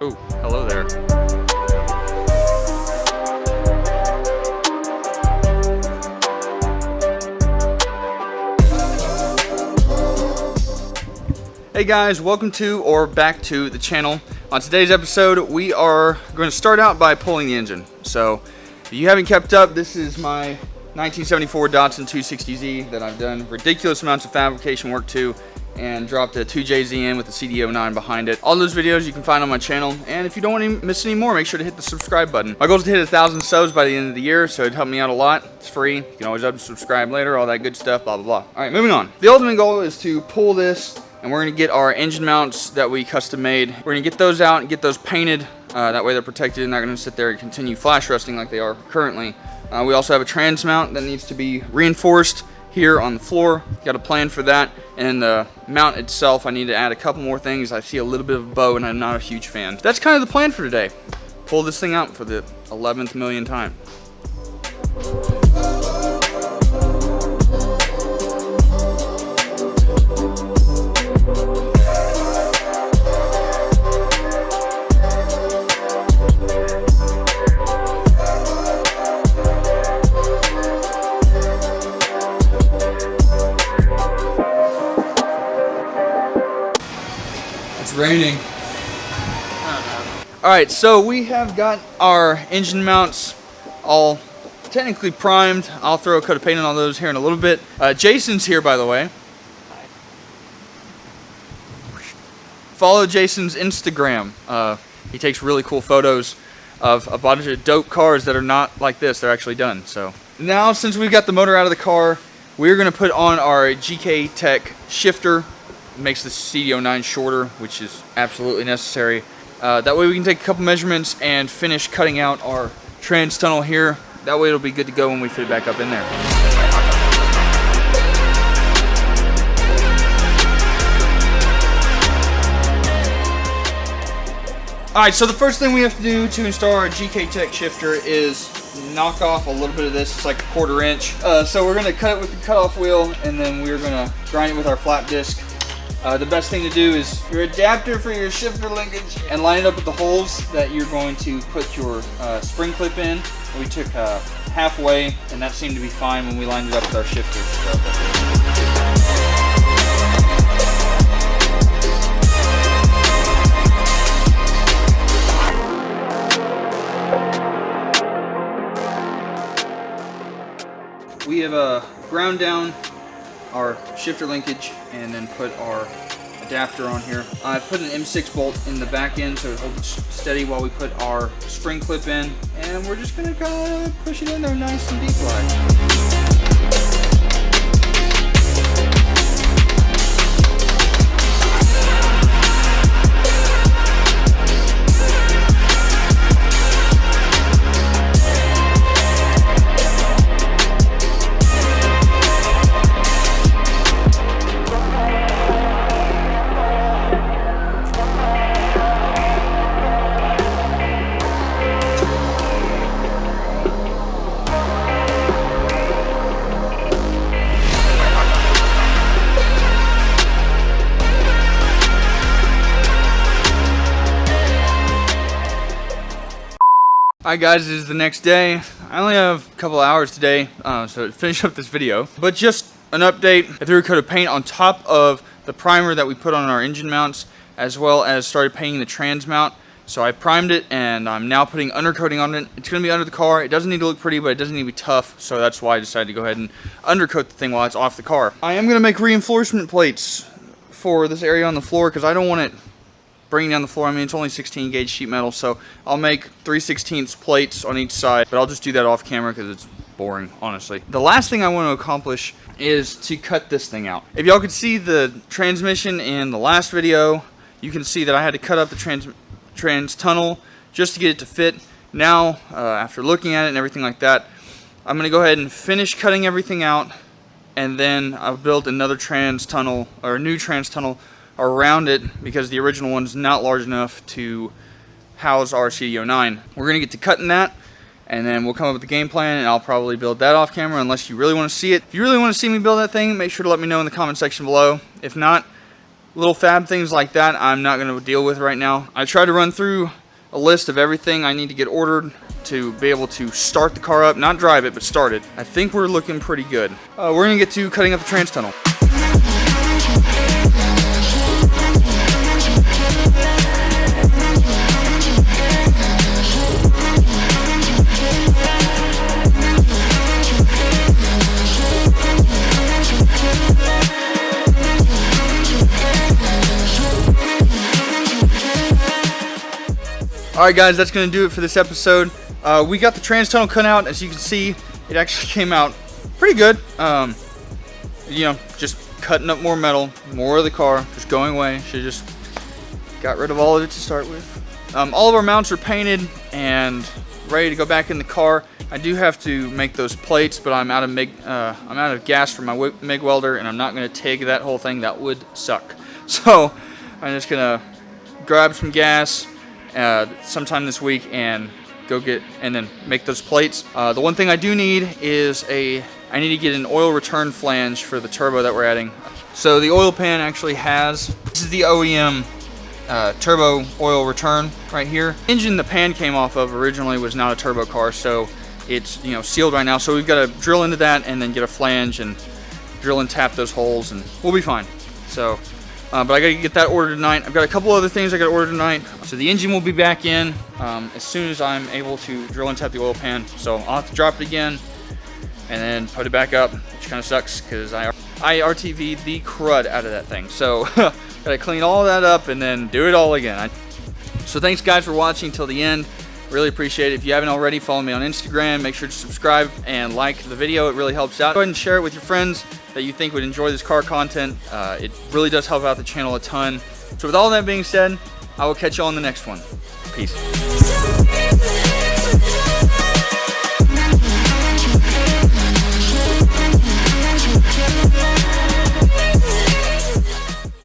Oh, hello there. Hey guys, welcome to or back to the channel. On today's episode, we are going to start out by pulling the engine. So, if you haven't kept up, this is my 1974 Datsun 260Z that I've done ridiculous amounts of fabrication work to and dropped a 2JZ in with the CD09 behind it. All those videos you can find on my channel, and if you don't want to miss any more, make sure to hit the subscribe button. My goal is to hit 1,000 subs by the end of the year, so it'd help me out a lot. It's free. You can always unsubscribe later, all that good stuff, blah, blah, blah. All right, moving on. The ultimate goal is to pull this, and we're going to get our engine mounts that we custom made. We're going to get those out and get those painted. That way they're protected and not going to sit there and continue flash rusting like they are currently. We also have a trans mount that needs to be reinforced here on the floor. Got a plan for that. And the mount itself, I need to add a couple more things. I see a little bit of bow and I'm not a huge fan. That's kind of the plan for today. Pull this thing out for the 11th million time. Raining. Alright, so we have got our engine mounts all technically primed. I'll throw a coat of paint on all those here in a little bit. Jason's here, by the way. Follow Jason's Instagram. He takes really cool photos of a bunch of dope cars that are not like this. They're actually done. So now, since we've got the motor out of the car, we're going to put on our GKTech Shifter. It makes the CD09 shorter, which is absolutely necessary. That way we can take a couple measurements and finish cutting out our trans tunnel here. That way it'll be good to go when we fit it back up in there. Alright, so the first thing we have to do to install our GKTech Shifter is knock off a little bit of this. It's like a 1/4 inch. So we're going to cut it with the cutoff wheel, and then we're going to grind it with our flap disc. The best thing to do is your adapter for your shifter linkage and line it up with the holes that you're going to put your spring clip in. We took halfway, and that seemed to be fine when we lined it up with our shifter. We have ground down our shifter linkage and then put our adapter on here. I've put an M6 bolt in the back end so it holds steady while we put our spring clip in, and we're just gonna kind of push it in there nice and deep like. Alright guys, it is the next day. I only have a couple hours today, so to finish up this video. But just an update, I threw a coat of paint on top of the primer that we put on our engine mounts, as well as started painting the trans mount. So I primed it, and I'm now putting undercoating on it. It's going to be under the car. It doesn't need to look pretty, but it doesn't need to be tough, so that's why I decided to go ahead and undercoat the thing while it's off the car. I am going to make reinforcement plates for this area on the floor, because I don't want it bringing down the floor. I mean, it's only 16 gauge sheet metal, so I'll make 3/16 plates on each side, but I'll just do that off camera because it's boring, honestly. The last thing I want to accomplish is to cut this thing out. If y'all could see the transmission in the last video, you can see that I had to cut up the trans tunnel just to get it to fit. Now, after looking at it and everything like that, I'm going to go ahead and finish cutting everything out, and then I've built another trans tunnel, or a new trans tunnel around it, because the original one's not large enough to house our CD09. We're going to get to cutting that, and then we'll come up with a game plan, and I'll probably build that off camera unless you really want to see it. If you really want to see me build that thing, make sure to let me know in the comment section below. If not, little fab things like that I'm not going to deal with right now. I tried to run through a list of everything I need to get ordered to be able to start the car up, not drive it, but start it. I think we're looking pretty good. We're going to get to cutting up the trans tunnel. Alright guys, that's going to do it for this episode. We got the trans tunnel cut out. As you can see, it actually came out pretty good. You know, just cutting up more metal, more of the car, just going away. Should have just got rid of all of it to start with. All of our mounts are painted and ready to go back in the car. I do have to make those plates, but I'm out of gas for my MIG welder, and I'm not going to take that whole thing. That would suck. So I'm just going to grab some gas sometime this week and go get and then make those plates. The one thing I do need is I need to get an oil return flange for the turbo that we're adding. So the oil pan actually has, this is the OEM turbo oil return right here. The engine the pan came off of originally was not a turbo car, so it's, you know, sealed right now. So we've got to drill into that and then get a flange and drill and tap those holes, and we'll be fine. So but I gotta get that ordered tonight. I've got a couple other things I gotta order tonight. So the engine will be back in as soon as I'm able to drill and tap the oil pan. So I'll have to drop it again and then put it back up, which kind of sucks because I RTV'd the crud out of that thing. So gotta clean all that up and then do it all again. So thanks guys for watching till the end. Really appreciate it. If you haven't already, follow me on Instagram. Make sure to subscribe and like the video. It really helps out. Go ahead and share it with your friends that you think would enjoy this car content. It really does help out the channel a ton. So with all that being said, I will catch you on the next one. Peace.